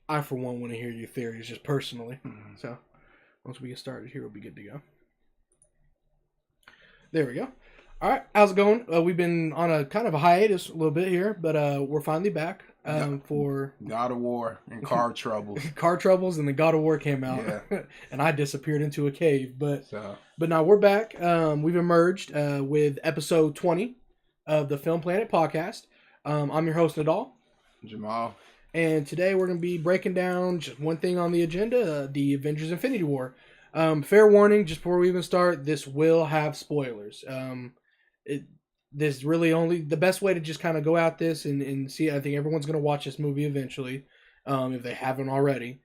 I for one want to hear your theories just personally. So once we get started here, we'll be good to go. There we go. All right, how's it going? We've been on a kind of a hiatus a little bit here, but we're finally back for God of War and car troubles. car troubles, and the God of War came out, Yeah. and I disappeared into a cave. But So now we're back. We've emerged with episode 20 of the Film Planet podcast. I'm your host Nadal, Jammal. and today we're going to be breaking down just one thing on the agenda: the Avengers Infinity War. Fair warning, just before we even start, this will have spoilers. This really only the best way to just kind of go at this and see. I think everyone's going to watch this movie eventually, if they haven't already,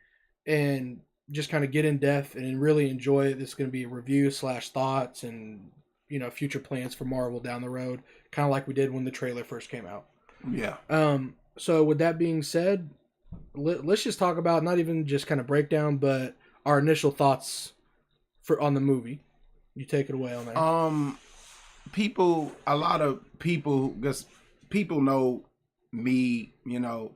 and just kind of get in depth and really enjoy it. This is going to be a review / thoughts and future plans for Marvel down the road, kind of like we did when the trailer first came out. Yeah. So with that being said, let's just talk about not even just kind of breakdown, but our initial thoughts on the movie. You take it away on that. A lot of people, because people know me,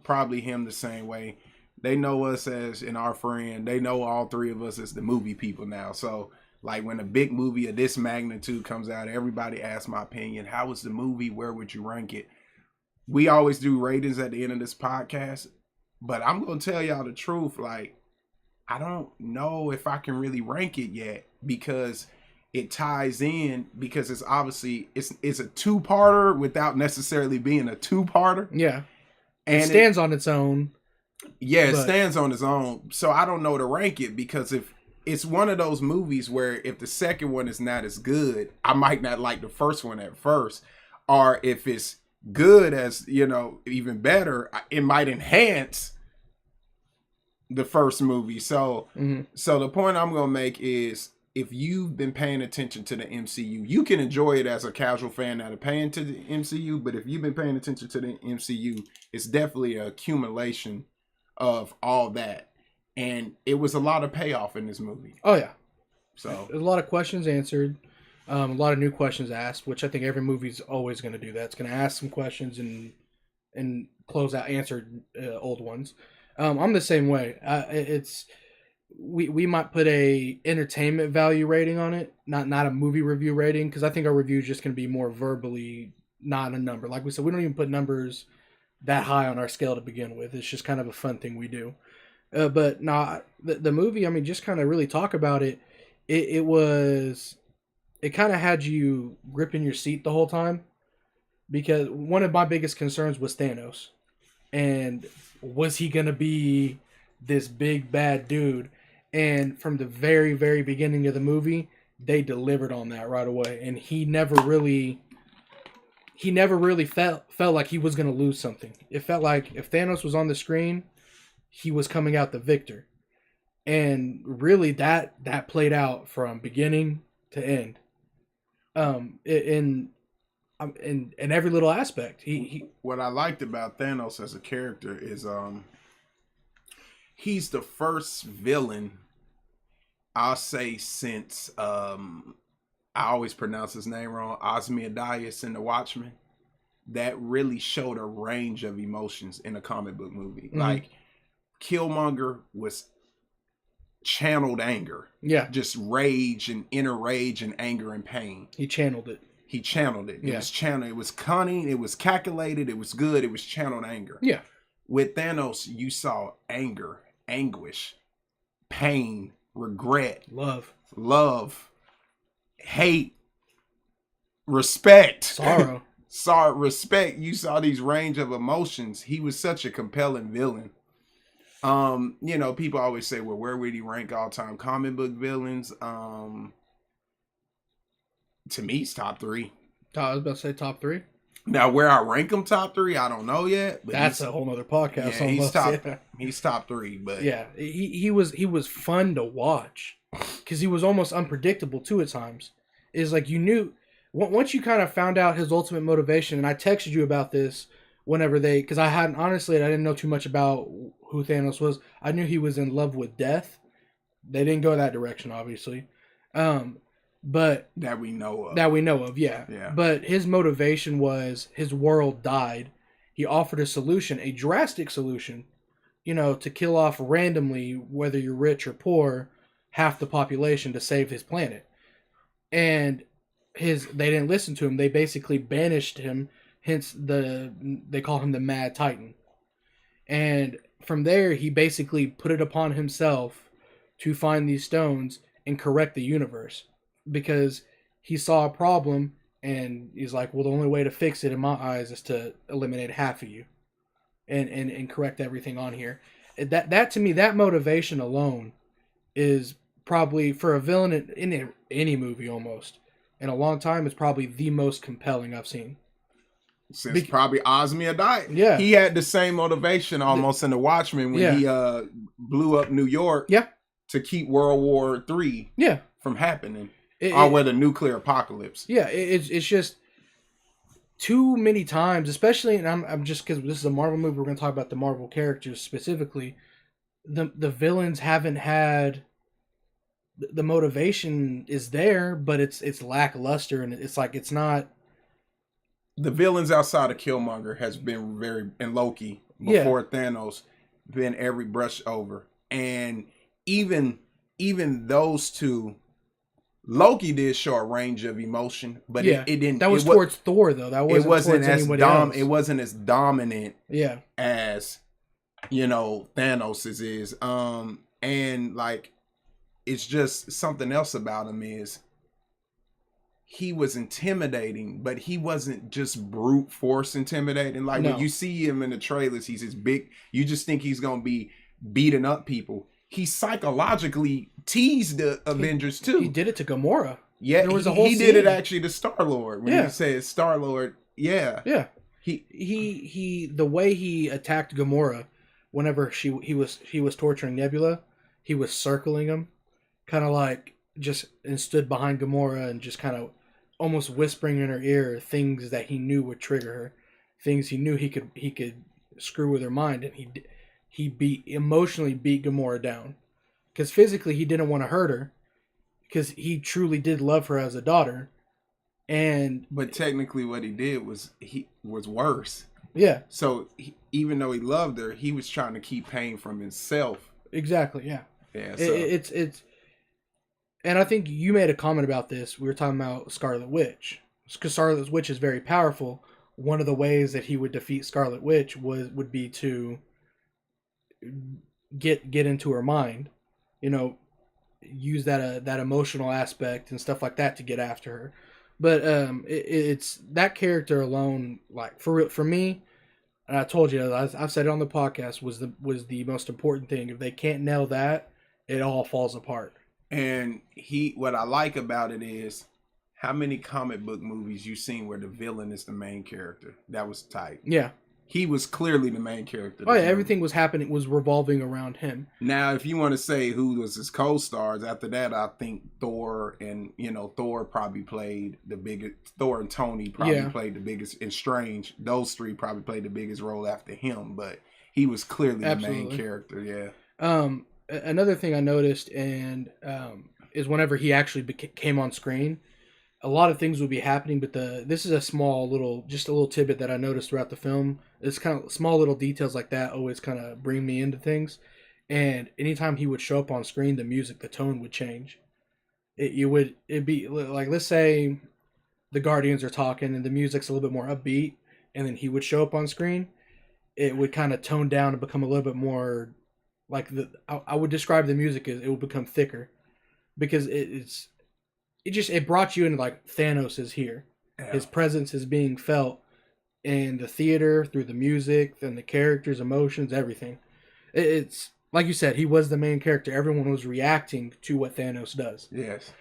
probably him the same way. They know us as in our friend. They know all three of us as the movie people now. So, like, when a big movie of this magnitude comes out, everybody asks my opinion. How was the movie? Where would you rank it? We always do ratings at the end of this podcast, but I'm going to tell y'all the truth. Like, I don't know if I can really rank it yet because it ties in, because it's obviously it's a two-parter without necessarily being a two-parter. Yeah. And it stands on its own. Yeah, it stands on its own. So I don't know to rank it, because if it's one of those movies where if the second one is not as good, I might not like the first one at first. Or if it's good as, even better, it might enhance the first movie. So so the point I'm going to make is, if you've been paying attention to the MCU, you can enjoy it as a casual fan that are paying to the MCU. But if you've been paying attention to the MCU, it's definitely an accumulation of all that. And it was a lot of payoff in this movie. Oh, yeah. So there's a lot of questions answered, a lot of new questions asked, which I think every movie's always going to do that. It's going to ask some questions and close out answered old ones. I'm the same way. We might put a entertainment value rating on it, not a movie review rating, because I think our review is just going to be more verbally, not a number. Like we said, we don't even put numbers that high on our scale to begin with. It's just kind of a fun thing we do. But nah, the movie, I mean, just kind of really talk about it. It kind of had you gripping your seat the whole time, because one of my biggest concerns was Thanos, and was he going to be this big bad dude? And from the very, very beginning of the movie, they delivered on that right away. And he never really felt like he was going to lose something. It felt like if Thanos was on the screen, he was coming out the victor. And really that played out from beginning to end. In every little aspect. He what I liked about Thanos as a character is he's the first villain, I'll say, since I always pronounce his name wrong, Ozymandias in The Watchmen, that really showed a range of emotions in a comic book movie. Mm-hmm. Like, Killmonger was channeled anger. Yeah. Just rage and inner rage and anger and pain. He channeled it. It was channeled. It was cunning. It was calculated. It was good. It was channeled anger. Yeah. With Thanos, you saw anger, anguish, pain, regret, love, hate, respect, sorrow, respect. You saw these range of emotions. He was such a compelling villain. People always say, well, where would he rank all-time comic book villains? To me, it's top 3. I was about to say top 3. Now, where I rank him top 3, I don't know yet. But that's a whole nother podcast. Yeah, he's top 3. But yeah, he was fun to watch because he was almost unpredictable too at times. It's like you knew once you kind of found out his ultimate motivation, and I texted you about this whenever because I didn't know too much about who Thanos was. I knew he was in love with death. They didn't go that direction, obviously. But that we know of, yeah. But his motivation was his world died. He offered a solution, a drastic solution, to kill off randomly, whether you're rich or poor, half the population to save his planet. And they didn't listen to him. They basically banished him. Hence they call him the Mad Titan. And from there, he basically put it upon himself to find these stones and correct the universe, because he saw a problem and he's like, well, the only way to fix it in my eyes is to eliminate half of you and correct everything on here. That to me, that motivation alone is probably, for a villain in any movie almost in a long time, is probably the most compelling I've seen. Since probably Osmia died. Yeah. He had the same motivation almost in The Watchmen when he blew up New York to keep World War III from happening. Or the nuclear apocalypse. Yeah, it's just too many times, especially, and I'm just, because this is a Marvel movie, we're going to talk about the Marvel characters specifically. The villains haven't had the motivation is there, but it's lackluster, and it's like it's not. The villains outside of Killmonger has been very, and Loki before Thanos, been every brush over, and even those two. Loki did show a range of emotion, but it didn't. That was towards Thor, though. That wasn't towards anybody else. It wasn't as dominant. Yeah. As Thanos's is. And like, it's just something else about him is he was intimidating, but he wasn't just brute force intimidating. Like when you see him in the trailers, he's this big. You just think he's gonna be beating up people. He psychologically teased the Avengers too. He did it to Gamora. Yeah, there was a whole. He did it actually to Star-Lord when he said Star-Lord. Yeah, yeah. He the way he attacked Gamora, whenever he was torturing Nebula, he was circling him, kind of like and stood behind Gamora and just kind of almost whispering in her ear things that he knew would trigger her, things he knew he could screw with her mind, and he emotionally beat Gamora down, because physically he didn't want to hurt her, because he truly did love her as a daughter, but technically what he did was worse. Yeah. So even though he loved her, he was trying to keep pain from himself. Exactly. Yeah. Yeah. So. It's, and I think you made a comment about this. We were talking about Scarlet Witch, because Scarlet Witch is very powerful. One of the ways that he would defeat Scarlet Witch would be to get into her mind, use that emotional aspect and stuff like that to get after her. But it's that character alone, like for me, and I told you, I've said it on the podcast, was the most important thing. If they can't nail that, it all falls apart. And what I like about it is how many comic book movies you've seen where the villain is the main character. That was tight. Yeah. He was clearly the main character. Oh yeah, everything was revolving around him. Now, if you want to say who was his co-stars, after that, I think Thor and Thor probably played the biggest. Thor and Tony probably played the biggest. And Strange, those three probably played the biggest role after him. But he was clearly the main character. Yeah. Another thing I noticed is whenever he actually came on screen, a lot of things would be happening, but this is a little tidbit that I noticed throughout the film. It's kind of small little details like that always kind of bring me into things. And anytime he would show up on screen, the tone would change. It'd be like, let's say the Guardians are talking and the music's a little bit more upbeat, and then he would show up on screen. It would kind of tone down and become a little bit more like I would describe the music as it would become thicker, because it brought you into like Thanos is here. Yeah. His presence is being felt in the theater through the music and the characters' emotions, everything. It's like you said, he was the main character. Everyone was reacting to what Thanos does. Yes.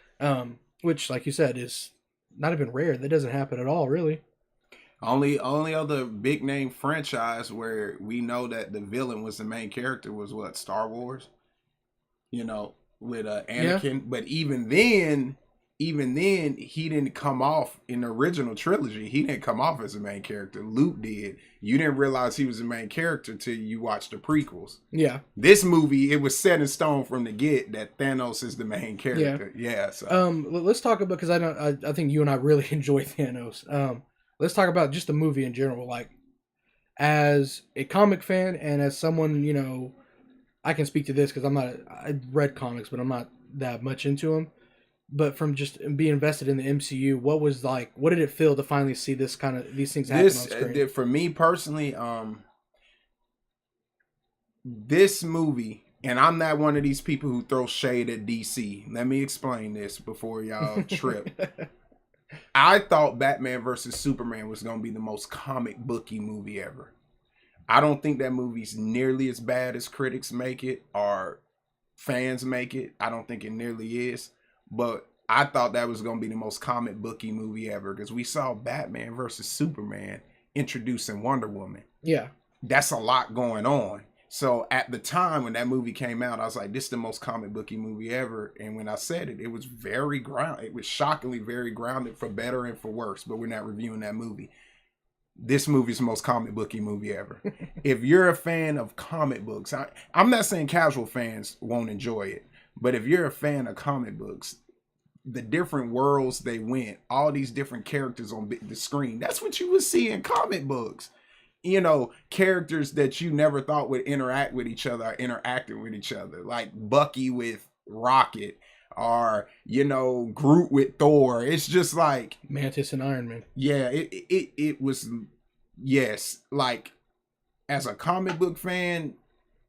Which, like you said, is not even rare. That doesn't happen at all, really. Only other big name franchise where we know that the villain was the main character was what, Star Wars? With Anakin. Yeah. But even then he didn't come off in the original trilogy. He didn't come off as the main character. Luke did. You didn't realize he was the main character till you watched the prequels. Yeah. This movie, it was set in stone from the get that Thanos is the main character. Yeah. So let's talk about, because I think you and I really enjoy Thanos. Let's talk about just the movie in general. Like, as a comic fan and as someone, I can speak to this because I read comics, but I'm not that much into them. But from just being invested in the MCU, what did it feel to finally see these things happen on screen? For me personally, this movie, and I'm not one of these people who throw shade at DC. Let me explain this before y'all trip. I thought Batman versus Superman was going to be the most comic booky movie ever. I don't think that movie's nearly as bad as critics make it or fans make it. I don't think it nearly is. But I thought that was going to be the most comic booky movie ever because we saw Batman versus Superman introducing Wonder Woman. Yeah. That's a lot going on. So at the time when that movie came out, I was like, this is the most comic booky movie ever. And when I said it, it was very grounded. It was shockingly very grounded for better and for worse. But we're not reviewing that movie. This movie's the most comic booky movie ever. If you're a fan of comic books, I'm not saying casual fans won't enjoy it. But if you're a fan of comic books, the different worlds they went, all these different characters on the screen, that's what you would see in comic books. Characters that you never thought would interact with each other are interacting with each other, like Bucky with Rocket or Groot with Thor. It's just like Mantis and Iron Man. Yeah, it was, yes, like as a comic book fan,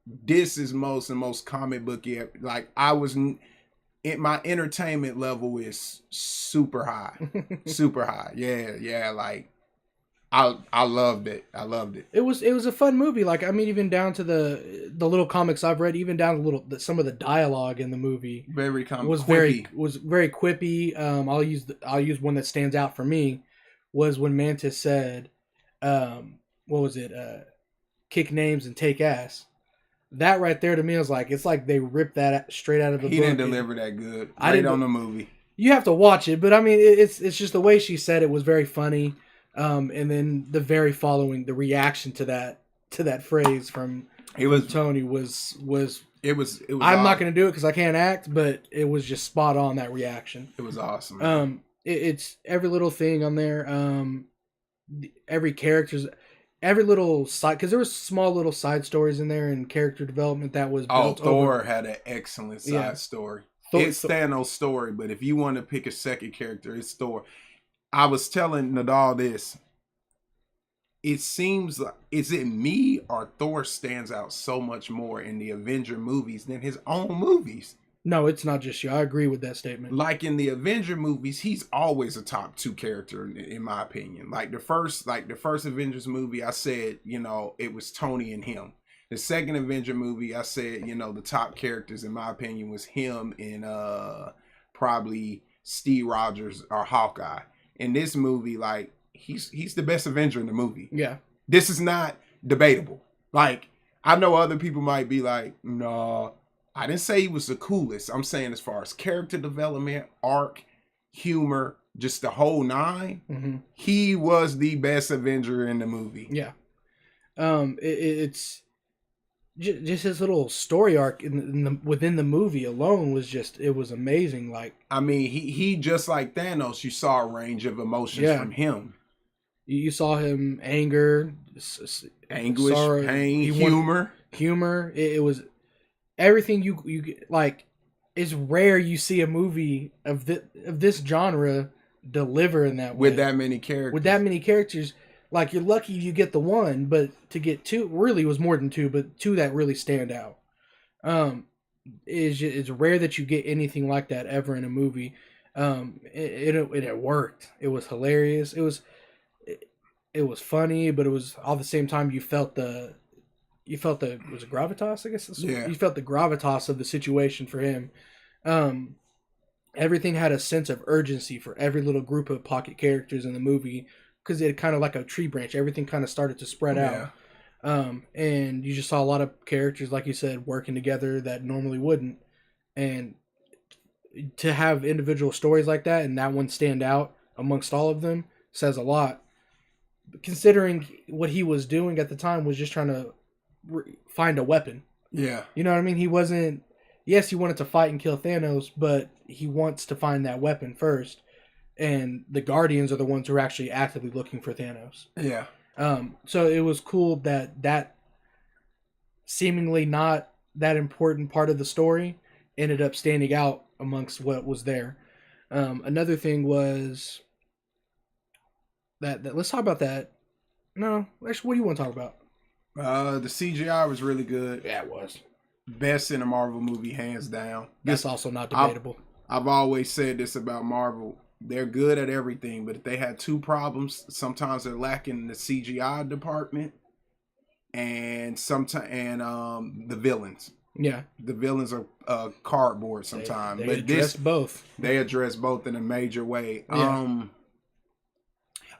this is the most comic booky. Like my entertainment level is super high. Super high. Yeah, like I loved it. I loved it. It was a fun movie. Like, I mean, even down to the little comics I've read, even down to some of the dialogue in the movie very quippy. I'll use one that stands out for me was when Mantis said, what was it? Kick names and take ass. That right there to me was like, it's like they ripped that straight out of the book. He didn't deliver that good. I didn't on the movie. You have to watch it, but I mean, it's just the way she said it was very funny. And then the reaction to that phrase from Tony was it was I'm not going to do it because I can't act, but it was just spot on, that reaction. It was awesome. It's every little thing on there. Every little side, because there was small little side stories in there and character development that was built. Thor had an excellent side story. It's Thanos' story, but if you want to pick a second character, it's Thor. I was telling Nadal this. It seems like, is it me or Thor stands out so much more in the Avenger movies than his own movies? No, it's not just you. I agree with that statement. Like in the Avenger movies, he's always a top 2 character in my opinion. Like the first Avengers movie, I said, it was Tony and him. The second Avenger movie, I said, the top characters in my opinion was him and probably Steve Rogers or Hawkeye. In this movie, like he's the best Avenger in the movie. Yeah. This is not debatable. Like, I know other people might be like, no, I didn't say he was the coolest. I'm saying as far as character development, arc, humor, just the whole 9, he was the best Avenger in the movie. Yeah. It's just his little story arc within the movie alone was it was amazing. Like, I mean, he just like Thanos, you saw a range of emotions from him. You saw him anger, anguish, sorry, pain, humor. It was everything you get. Like, it's rare you see a movie of this genre deliver in that way with that many characters. Like, you're lucky you get the one, but to get 2 really was more than 2, but 2 that really stand out. It's rare that you get anything like that ever in a movie. It worked. It was hilarious. It was funny, but it was all the same time you felt was it gravitas? I guess you felt the gravitas of the situation for him. Everything had a sense of urgency for every little group of pocket characters in the movie. Because it kind of like a tree branch, everything kind of started to spread out, and you just saw a lot of characters, like you said, working together that normally wouldn't, and to have individual stories like that and that one stand out amongst all of them says a lot. Considering what he was doing at the time was just trying to find a weapon. Yeah, you know what I mean. He wasn't. Yes, he wanted to fight and kill Thanos, but he wants to find that weapon first. And the Guardians are the ones who are actually actively looking for Thanos. Yeah. So it was cool that seemingly not that important part of the story ended up standing out amongst what was there. Another thing was that let's talk about that. No, actually, what do you want to talk about? The CGI was really good. Yeah, it was. Best in a Marvel movie, hands down. That's also not debatable. I've always said this about Marvel. They're good at everything, but if they had two problems, sometimes they're lacking in the CGI department and the villains. Yeah, the villains are cardboard sometimes. They But addressed both. they address both in a major way. Yeah.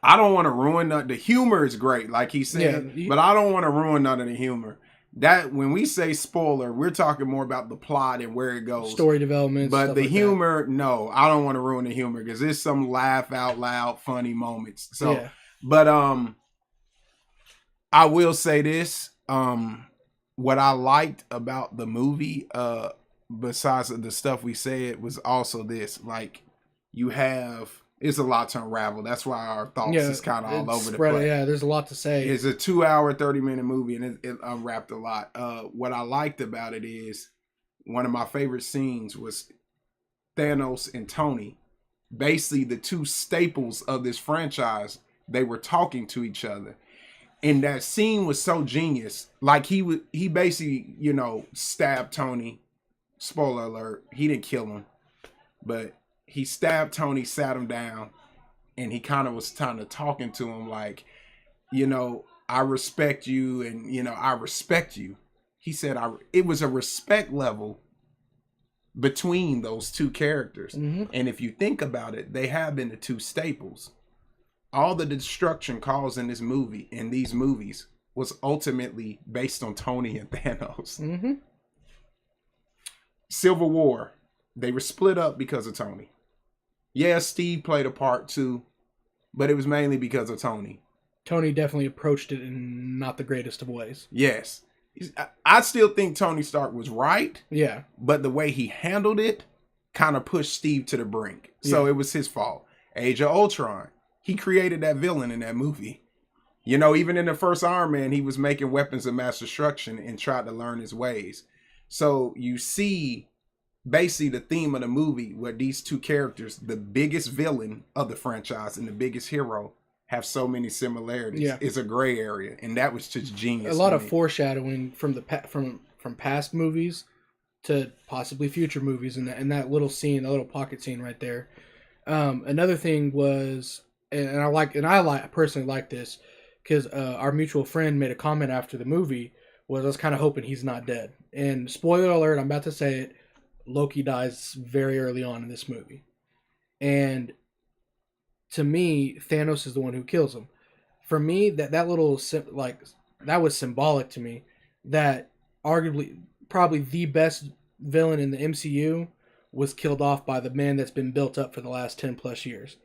I don't want to ruin the humor is great, like he said, but I don't want to ruin none of the humor. That when we say spoiler, we're talking more about the plot and where it goes, story development. But the humor, no, I don't want to ruin the humor because there's some laugh out loud, funny moments. So, yeah. But I will say this. What I liked about the movie, besides the stuff we said, was also this. Like, it's a lot to unravel. That's why our thoughts is kind of all over the place. Yeah, there's a lot to say. It's a 2-hour, 30-minute movie, and it unwrapped a lot. What I liked about it is one of my favorite scenes was Thanos and Tony, basically the two staples of this franchise. They were talking to each other. And that scene was so genius. Like he basically, stabbed Tony. Spoiler alert, he didn't kill him. But he stabbed Tony, sat him down, and he kind of was kind of talking to him like, I respect you and, I respect you. He said it was a respect level between those two characters. Mm-hmm. And if you think about it, they have been the two staples. All the destruction caused in these movies, was ultimately based on Tony and Thanos. Mm-hmm. Civil War, they were split up because of Tony. Yeah, Steve played a part too, but it was mainly because of Tony. Tony definitely approached it in not the greatest of ways. Yes. I still think Tony Stark was right. Yeah. But the way he handled it kind of pushed Steve to the brink. So it was his fault. Age of Ultron. He created that villain in that movie. Even in the first Iron Man, he was making weapons of mass destruction and tried to learn his ways. So you see basically the theme of the movie where these two characters, the biggest villain of the franchise and the biggest hero, have so many similarities. Yeah. It's a gray area. And that was just genius. A lot of foreshadowing from from past movies to possibly future movies in that little scene, that little pocket scene right there. Another thing was, and I personally like this because our mutual friend made a comment after the movie. Was I was kind of hoping he's not dead. And spoiler alert, I'm about to say it. Loki dies very early on in this movie, and to me, Thanos is the one who kills him. For me, that was symbolic to me. That arguably, probably the best villain in the MCU was killed off by the man that's been built up for the last 10 plus years.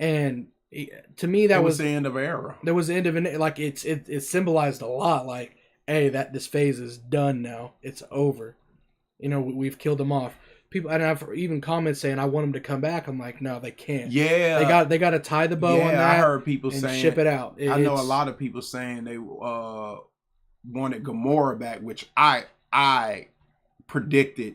And to me, that was the end of an era. There was the end of an, like it symbolized a lot. Like, hey, this phase is done now. It's over. We've killed him off. People, and I've even comments saying I want him to come back. I'm like, no, they can't. Yeah, they got to tie the bow on that. I heard people saying ship it out. I know a lot of people saying they wanted Gamora back, which I predicted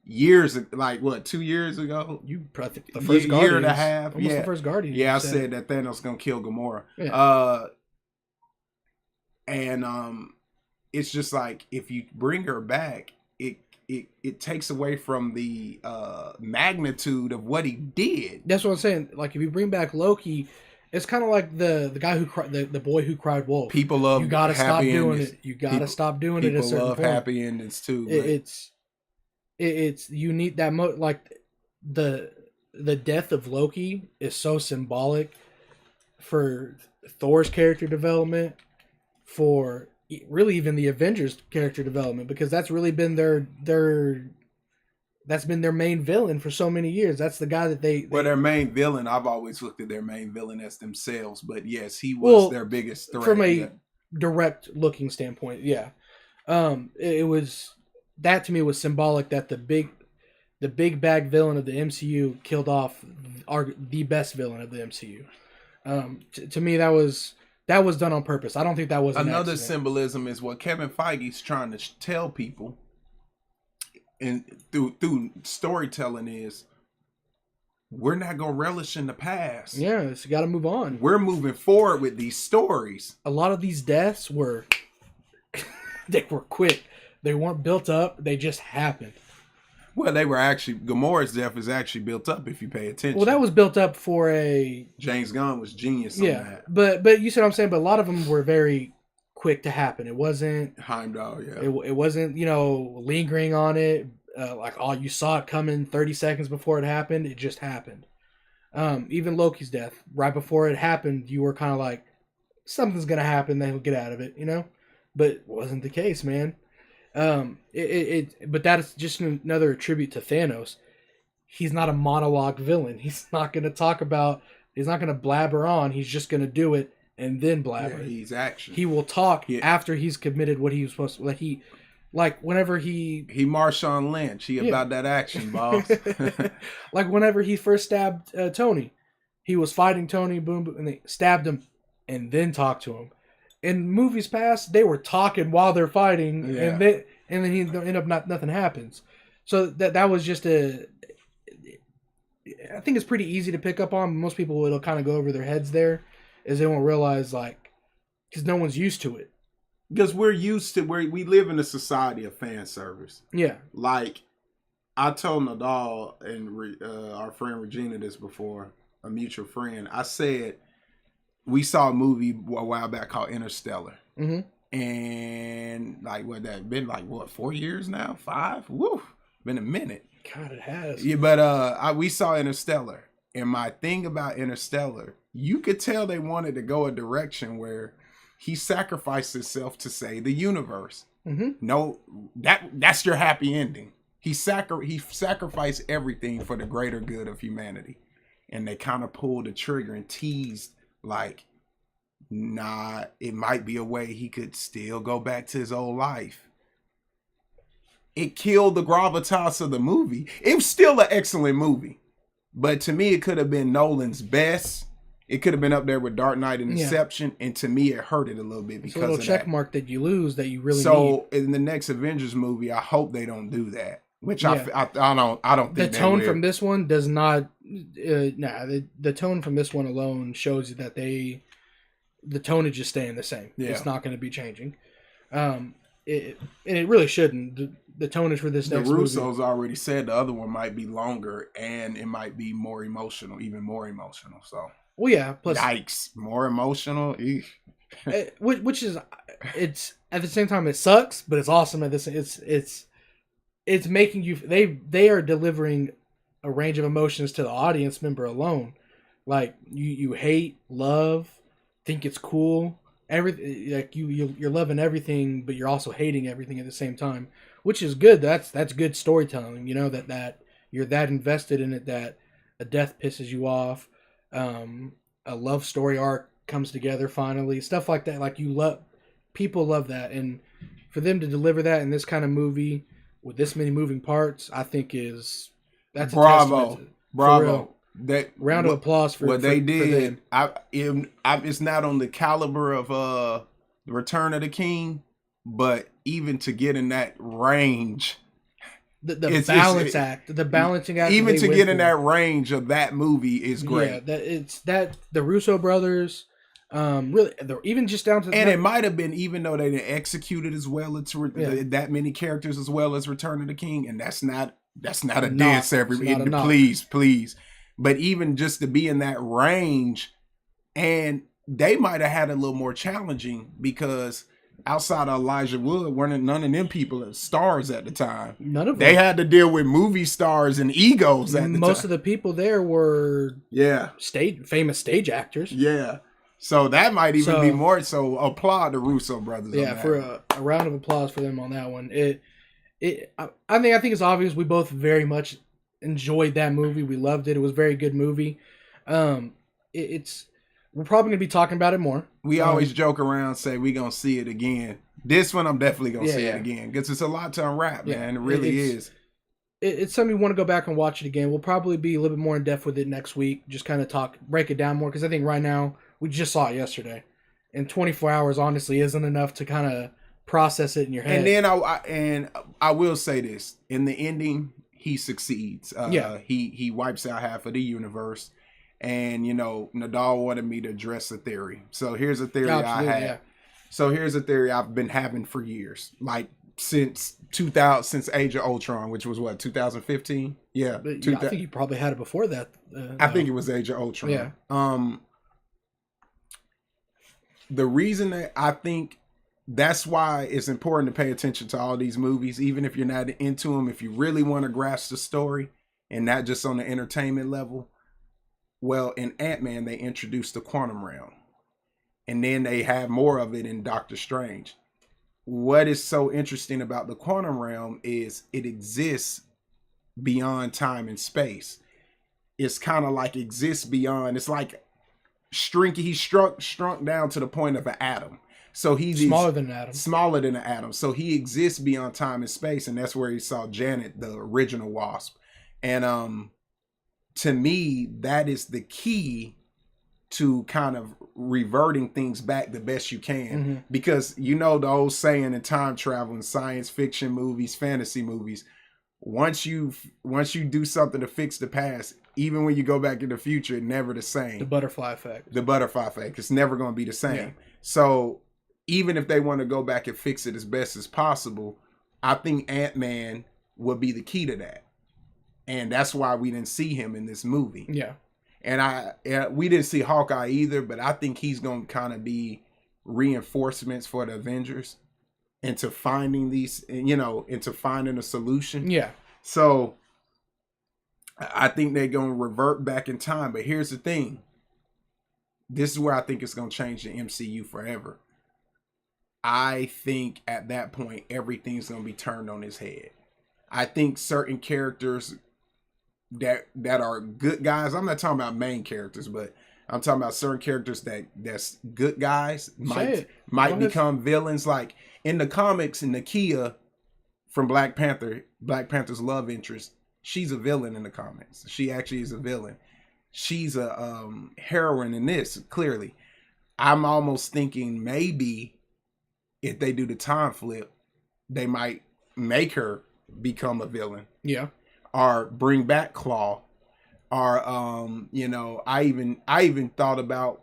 years, like what, 2 years ago? You probably the first Guardians, year and a half, almost the first Guardian. Yeah, I said that Thanos gonna kill Gamora. Yeah. And it's just like if you bring her back, it takes away from the magnitude of what he did. That's what I'm saying. Like if you bring back Loki, it's kind of like the guy who cried, the boy who cried wolf. People love you gotta stop doing it. You gotta stop doing it. People love happy endings too. It's you need that like the death of Loki is so symbolic for Thor's character development, for really even the Avengers character development, because that's really been that's been their main villain for so many years. That's the guy that their main villain, I've always looked at their main villain as themselves, but yes, he was their biggest threat from a direct looking standpoint. Yeah. It was, that to me was symbolic that the big bag villain of the MCU killed off the best villain of the MCU. To me, that was that was done on purpose. I don't think that was an Another accident. symbolism is what Kevin Feige's trying to tell people, and through storytelling is, we're not gonna relish in the past. Yeah, it's got to move on. We're moving forward with these stories. A lot of these deaths were they were quick. They weren't built up. They just happened. Well, they were actually, Gamora's death is actually built up if you pay attention. Well, that was built up for a James Gunn was genius on that. But you see what I'm saying. But a lot of them were very quick to happen. It wasn't Heimdall, yeah. It wasn't lingering on it. Like, oh, you saw it coming 30 seconds before it happened. It just happened. Even Loki's death, right before it happened, you were kind of like, something's gonna happen. Then he'll get out of it, But it wasn't the case, man. But that is just another tribute to Thanos. He's not a monologue villain. He's not going to talk about. He's not going to blabber on. He's just going to do it and then blabber. Yeah, he's action. He will talk after he's committed what he was supposed to. Whenever he Marshawn Lynch. He about that action, boss. Like whenever he first stabbed Tony, he was fighting Tony, boom, boom, and they stabbed him and then talked to him. In movies past, they were talking while they're fighting, and then he end up nothing happens. So that was just I think it's pretty easy to pick up on. Most people, it'll kind of go over their heads there, as they won't realize, because no one's used to it. Because we're used to we live in a society of fan service. Yeah. Like, I told Nadal and our friend Regina this before, a mutual friend. I said, we saw a movie a while back called Interstellar. Mm-hmm. And been 4 years now? 5? Woo! Been a minute. God, it has. Yeah, but we saw Interstellar. And my thing about Interstellar, you could tell they wanted to go a direction where he sacrificed himself to save the universe. Mm-hmm. No, that's your happy ending. He sacrificed everything for the greater good of humanity. And they kind of pulled the trigger and teased, it might be a way he could still go back to his old life. It killed the gravitas of the movie. It was still an excellent movie. But to me, it could have been Nolan's best. It could have been up there with Dark Knight and Inception. And to me, it hurt it a little bit because it's a little of check that. mark that you lose that you really need. So in the next Avengers movie, I hope they don't do that. Which I don't think the tone from this one does not. The tone from this one alone shows you that the tone is just staying the same. Yeah. It's not going to be changing. And it really shouldn't. The tone is for this next movie. The Russos already said the other one might be longer and it might be more emotional, even more emotional. So, well, yeah. Plus, yikes, more emotional. Which is, it's at the same time it sucks, but it's awesome at this. It's making you. They are delivering a range of emotions to the audience member alone. Like you hate, love, think it's cool. Everything, like you're loving everything, but you're also hating everything at the same time, which is good. That's good storytelling. That you're that invested in it that a death pisses you off, a love story arc comes together finally, stuff like that. Like people love that, and for them to deliver that in this kind of movie with this many moving parts, I think that's bravo. That round of applause for what they did. For it's not on the caliber of the Return of the King, but even to get in that range, the balancing act, even to get in that range of that movie is great. Yeah, the Russo brothers, really, even just down to it might have been, even though they didn't execute it as well as that many characters as well as Return of the King, and that's not a dance. Please. But even just to be in that range, and they might have had a little more challenging because outside of Elijah Wood, weren't none of them people as stars at the time. None of them. They had to deal with movie stars and egos at the time. Most of the people there were famous stage actors. Yeah. So that might even be more. So applaud the Russo brothers. Yeah, for a round of applause for them on that one. I think it's obvious we both very much enjoyed that movie. We loved it. It was a very good movie. We're probably gonna be talking about it more. We always joke around, say we gonna see it again. This one I'm definitely gonna see it again because it's a lot to unwrap, man. It really is. It's something you want to go back and watch it again. We'll probably be a little bit more in depth with it next week. Just kind of break it down more because I think right now we just saw it yesterday, And 24 hours honestly isn't enough to kind of process it in your head. And then I will say this: in the ending, he succeeds. Yeah. He wipes out half of the universe, and Nadal wanted me to address a theory. So here's a theory I had. Yeah. So here's a theory I've been having for years, like since 2000, since Age of Ultron, which was what 2015. Yeah, I think you probably had it before that. I think it was Age of Ultron. Yeah. The reason that I think that's why it's important to pay attention to all these movies, even if you're not into them, if you really want to grasp the story and not just on the entertainment level. Well, in Ant-Man, they introduced the quantum realm, and then they have more of it in Doctor Strange. What is so interesting about the quantum realm is it exists beyond time and space. It's kind of like exists beyond, it's like he's shrunk down to the point of an atom. So he's smaller than an atom. Smaller than an atom. So he exists beyond time and space, and that's where he saw Janet, the original Wasp. And to me, that is the key to kind of reverting things back the best you can. Because the old saying in time travel and science fiction movies, fantasy movies, once you do something to fix the past, even when you go back in the future, it's never the same. The butterfly effect. It's never going to be the same. Yeah. So even if they want to go back and fix it as best as possible, I think Ant-Man would be the key to that. And that's why we didn't see him in this movie. Yeah. And we didn't see Hawkeye either, but I think he's going to kind of be reinforcements for the Avengers into finding into finding a solution. Yeah. So I think they're going to revert back in time. But here's the thing. This is where I think it's going to change the MCU forever. I think at that point, everything's going to be turned on its head. I think certain characters that are good guys, I'm not talking about main characters, but I'm talking about certain characters that's good guys might become villains. Like in the comics, Nakia from Black Panther's love interest, she's a villain in the comics. She actually is a villain. She's a heroine in this, clearly. I'm almost thinking maybe if they do the time flip, they might make her become a villain. Yeah. Or bring back Claw. Or I even thought about,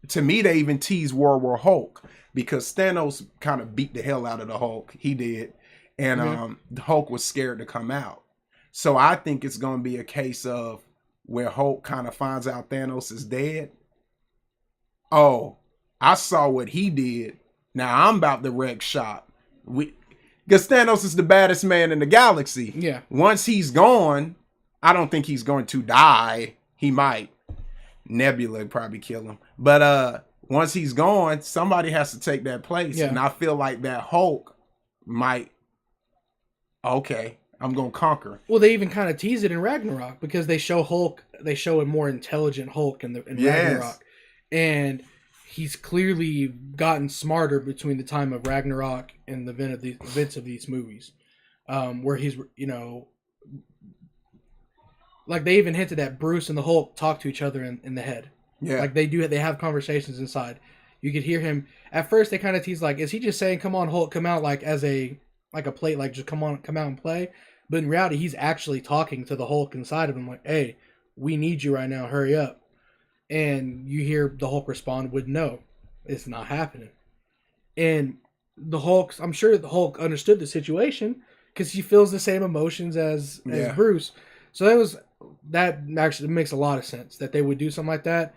to me they even teased World War Hulk, because Thanos kind of beat the hell out of the Hulk. He did. And the Hulk was scared to come out. So I think it's going to be a case of where Hulk kind of finds out Thanos is dead. Oh, I saw what he did. Now I'm about to wreck shop. Because Thanos is the baddest man in the galaxy. Yeah. Once he's gone, I don't think he's going to die. He might. Nebula would probably kill him. But once he's gone, somebody has to take that place. Yeah. And I feel like that Hulk might, okay, I'm going to conquer. Well, they even kind of tease it in Ragnarok, because they show a more intelligent Hulk in Ragnarok. And he's clearly gotten smarter between the time of Ragnarok and the events of these movies, where he's, like they even hinted that Bruce and the Hulk talk to each other in the head. Yeah, like they have conversations inside. You could hear him. At first, they kind of tease like, is he just saying, "Come on, Hulk, come out," like as a plate, like just come out and play. But in reality, he's actually talking to the Hulk inside of him, like, "Hey, we need you right now. Hurry up." And you hear the Hulk respond with, "No, it's not happening." And I'm sure the Hulk understood the situation, because he feels the same emotions as Bruce. So that actually makes a lot of sense that they would do something like that.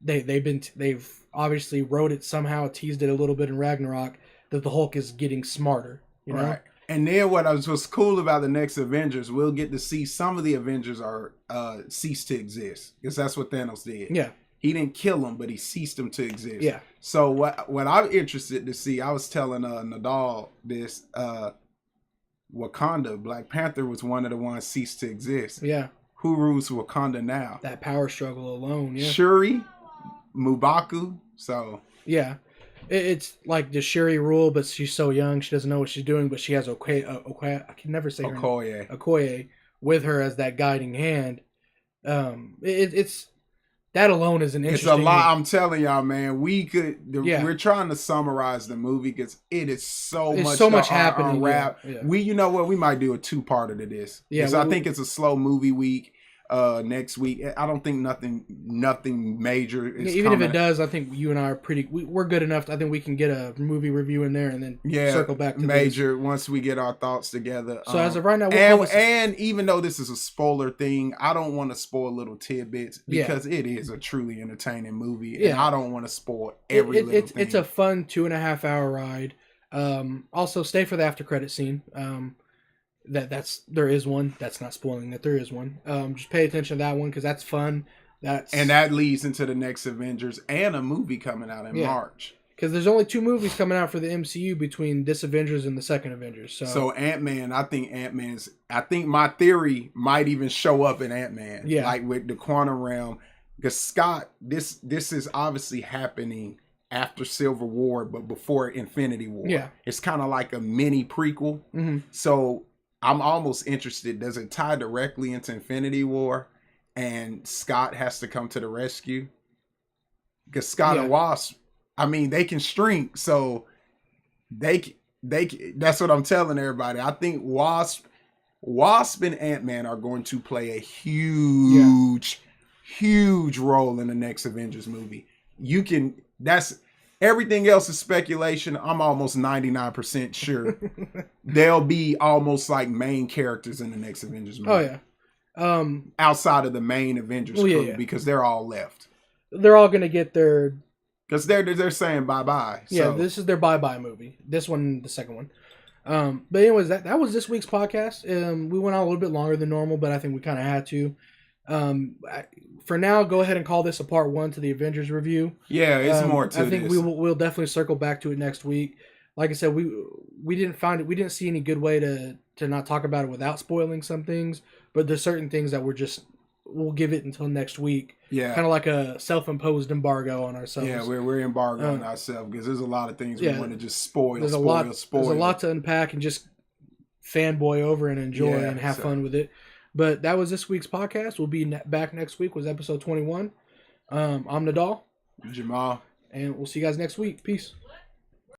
They've obviously wrote it somehow, teased it a little bit in Ragnarok, that the Hulk is getting smarter. Right. And then what's cool about the next Avengers, we'll get to see some of the Avengers are cease to exist, because that's what Thanos did. Yeah. He didn't kill them, but he ceased them to exist. Yeah. So what I'm interested to see, I was telling Nadal this, Wakanda, Black Panther was one of the ones ceased to exist. Yeah. Who rules Wakanda now? That power struggle alone, yeah. Shuri, M'Baku, so... Yeah. It's like, does Shuri rule, but she's so young, she doesn't know what she's doing, but she has I can never say her name. Okoye with her as that guiding hand. It's that alone is an interesting. It's a lot. I'm telling y'all, man. We're trying to summarize the movie because it is so much happening. Unwrap. Yeah. You know what? We might do a 2-parter to this. Yeah, I think it's a slow movie week. Next week, I don't think nothing major is even coming. If it does, I think you and I are we're good enough. I think we can get a movie review in there and then circle back to major this. Once we get our thoughts together. So as of right now, and even though this is a spoiler thing, I don't want to spoil little tidbits because it is a truly entertaining movie, and I don't want to spoil every little thing. It's a fun 2.5 hour ride. Also, stay for the after credit scene. There is one. That's not spoiling that there is one. Just pay attention to that one because that's fun. That leads into the next Avengers and a movie coming out in March. Because there's only 2 movies coming out for the MCU between this Avengers and the second Avengers. So Ant-Man, I think my theory might even show up in Ant-Man. Yeah. Like with the quantum realm. Because Scott, this is obviously happening after Civil War, but before Infinity War. Yeah. It's kind of like a mini prequel. Mm-hmm. So I'm almost interested. Does it tie directly into Infinity War and Scott has to come to the rescue? Because Scott and Wasp, I mean, they can shrink. So they that's what I'm telling everybody. I think Wasp and Ant-Man are going to play a huge role in the next Avengers movie. Everything else is speculation. I'm almost 99% sure they'll be almost like main characters in the next Avengers movie. Oh yeah. Outside of the main Avengers crew because they're all left. They're all gonna get their. Because they're saying bye-bye. Yeah, this is their bye-bye movie. This one, the second one. But anyways, that was this week's podcast. We went on a little bit longer than normal, but I think we kind of had to. For now, go ahead and call this a part 1 to the Avengers review. Yeah, it's more to I think this. we'll definitely circle back to it next week. Like I said, we didn't see any good way to not talk about it without spoiling some things. But there's certain things that we'll give it until next week. Yeah, kind of like a self-imposed embargo on ourselves. Yeah, we're embargoing ourselves because there's a lot of things we want to just spoil. There's a lot to unpack and just fanboy over and enjoy and have fun with it. But that was this week's podcast. We'll be back next week with episode 21. I'm Nadal. Jammal. And we'll see you guys next week. Peace.